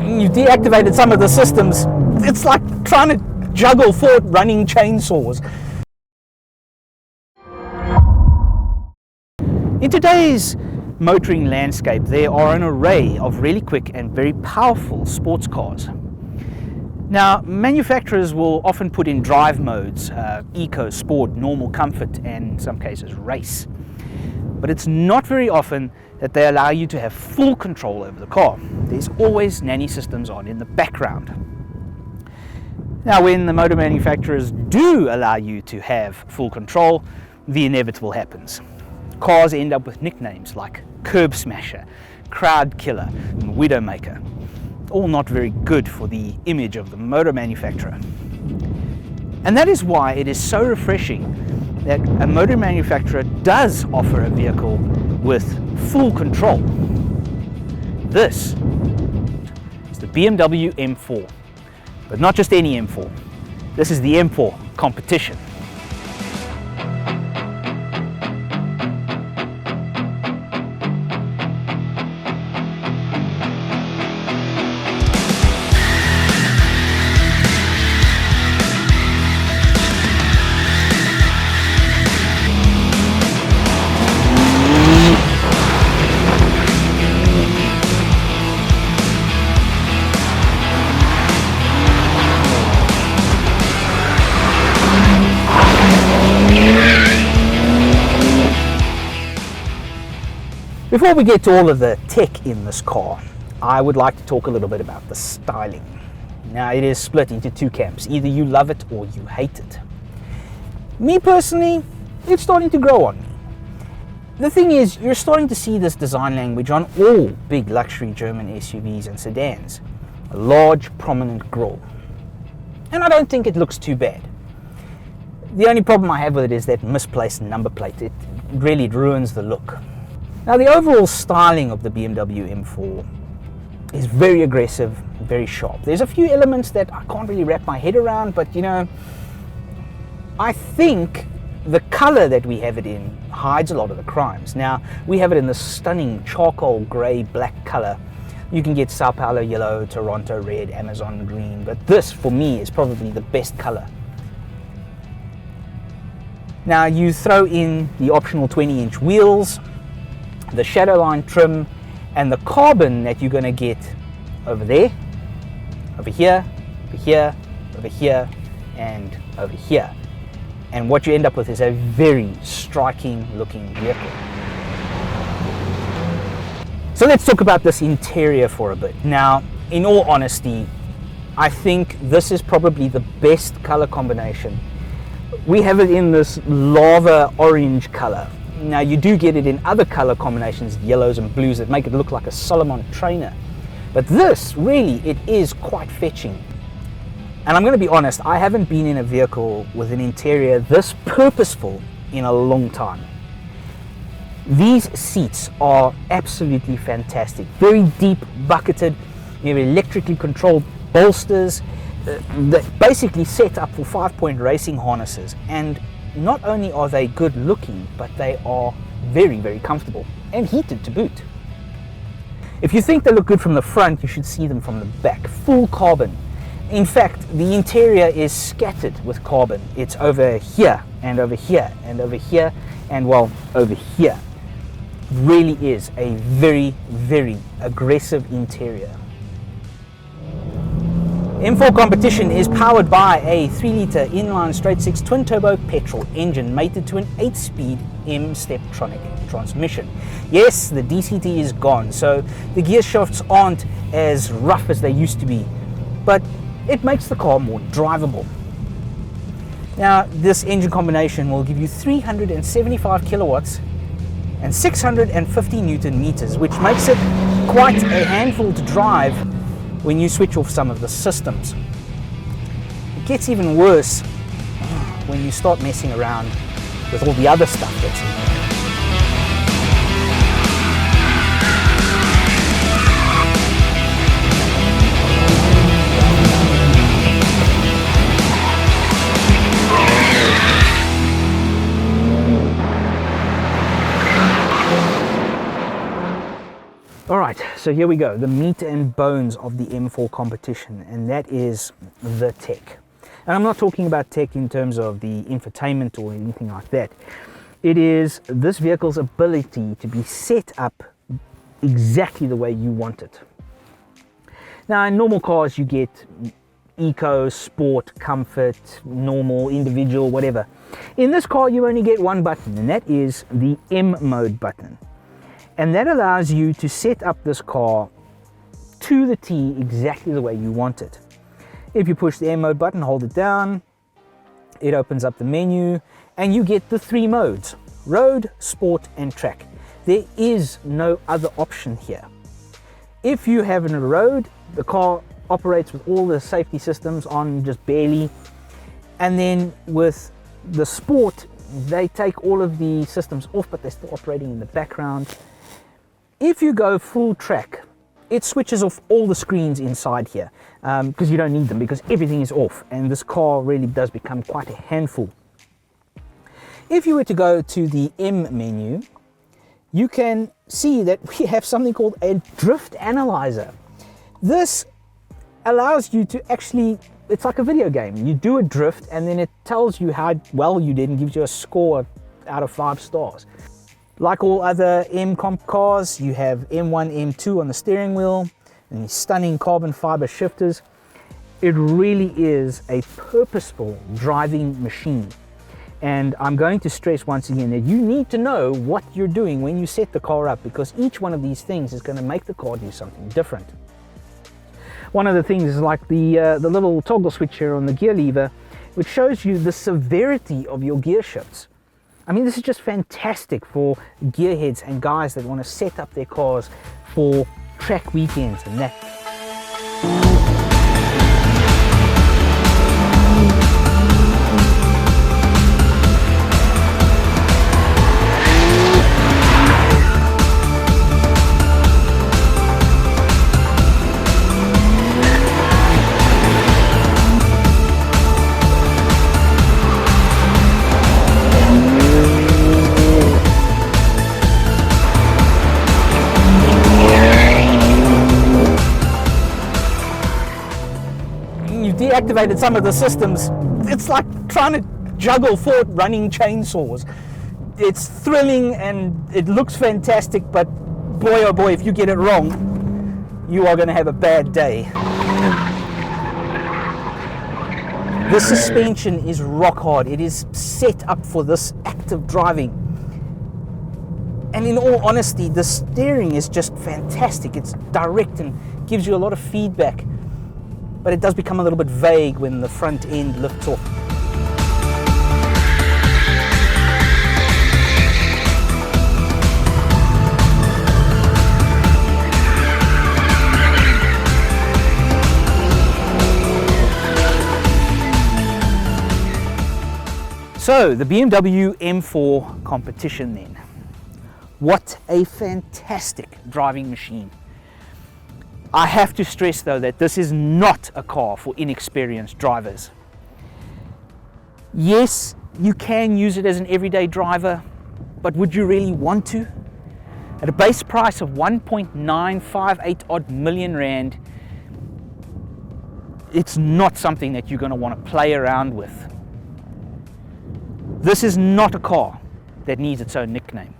you've deactivated some of the systems. It's like trying to juggle 4 running chainsaws. In today's motoring landscape, there are an array of really quick and very powerful sports cars. Now, manufacturers will often put in drive modes, eco, sport, normal, comfort, and in some cases race. But it's not very often that they allow you to have full control over the car. There's always nanny systems on in the background. Now, when the motor manufacturers do allow you to have full control, the inevitable happens. Cars end up with nicknames like curb smasher, crowd killer, and widowmaker. All not very good for the image of the motor manufacturer. And that is why it is so refreshing that a motor manufacturer does offer a vehicle with full control. This is the BMW M4, but not just any M4. This is the M4 competition. Before we get to all of the tech in this car, I would like to talk a little bit about the styling. Now, it is split into 2 camps. Either you love it or you hate it. Me personally, it's starting to grow on me. The thing is, you're starting to see this design language on all big luxury German SUVs and sedans. A large, prominent grille. And I don't think it looks too bad. The only problem I have with it is that misplaced number plate. It really ruins the look. Now, the overall styling of the BMW M4 is very aggressive, very sharp. There's a few elements that I can't really wrap my head around, but you know, I think the color that we have it in hides a lot of the crimes. Now, we have it in this stunning charcoal gray black color. You can get Sao Paulo yellow, Toronto red, Amazon green, but this for me is probably the best color. Now, you throw in the optional 20-inch wheels, the Shadowline trim, and the carbon that you're going to get over there, over here, over here, over here, and over here. And what you end up with is a very striking looking vehicle. So let's talk about this interior for a bit. Now, in all honesty, I think this is probably the best color combination. We have it in this lava orange color. Now, you do get it in other color combinations, yellows and blues, that make it look like a Solomon trainer. But this, really, it is quite fetching. And I'm going to be honest, I haven't been in a vehicle with an interior this purposeful in a long time. These seats are absolutely fantastic. Very deep, bucketed, you have electrically controlled bolsters that basically set up for 5-point racing harnesses. And not only are they good looking, but they are very, very comfortable and heated to boot. If you think they look good from the front, you should see them from the back. Full carbon. In fact, the interior is scattered with carbon. It's over here and over here and over here and, well, over here. Really is a very, very aggressive interior. M4 Competition is powered by a 3-litre inline straight-six twin-turbo petrol engine mated to an 8-speed M-Steptronic transmission. Yes, the DCT is gone, so the gear shafts aren't as rough as they used to be, but it makes the car more drivable. Now, this engine combination will give you 375 kilowatts and 650 Newton meters, which makes it quite a handful to drive when you switch off some of the systems. It gets even worse when you start messing around with all the other stuff that's in there. Alright, so here we go, the meat and bones of the M4 competition, and that is the tech. And I'm not talking about tech in terms of the infotainment or anything like that. It is this vehicle's ability to be set up exactly the way you want it. Now, in normal cars, you get eco, sport, comfort, normal, individual, whatever. In this car, you only get one button, and that is the M mode button. And that allows you to set up this car to the T exactly the way you want it. If you push the M mode button, hold it down, it opens up the menu, and you get the 3 modes: road, sport, and track. There is no other option here. If you have a road, the car operates with all the safety systems on just barely, and then with the sport, they take all of the systems off, but they're still operating in the background. If you go full track, it switches off all the screens inside here because you don't need them, because everything is off, and this car really does become quite a handful. If you were to go to the M menu, you can see that we have something called a drift analyzer. This allows you to actually, it's like a video game. You do a drift and then it tells you how well you did and gives you a score out of 5 stars. Like all other M comp cars, you have M1, M2 on the steering wheel and these stunning carbon fiber shifters. It really is a purposeful driving machine. And I'm going to stress once again that you need to know what you're doing when you set the car up, because each one of these things is going to make the car do something different. One of the things is like the little toggle switch here on the gear lever, which shows you the severity of your gear shifts. I mean, this is just fantastic for gearheads and guys that want to set up their cars for track weekends and that. Deactivated some of the systems. It's like trying to juggle 4 running chainsaws. It's thrilling and it looks fantastic, but boy oh boy, if you get it wrong, you are going to have a bad day. The suspension is rock hard. It is set up for this active driving. And in all honesty, the steering is just fantastic. It's direct and gives you a lot of feedback. But it does become a little bit vague when the front end lifts off. So the BMW M4 competition then. What a fantastic driving machine. I have to stress though that this is not a car for inexperienced drivers. Yes, you can use it as an everyday driver, but would you really want to? At a base price of 1.958 odd million rand, it's not something that you're going to want to play around with. This is not a car that needs its own nickname.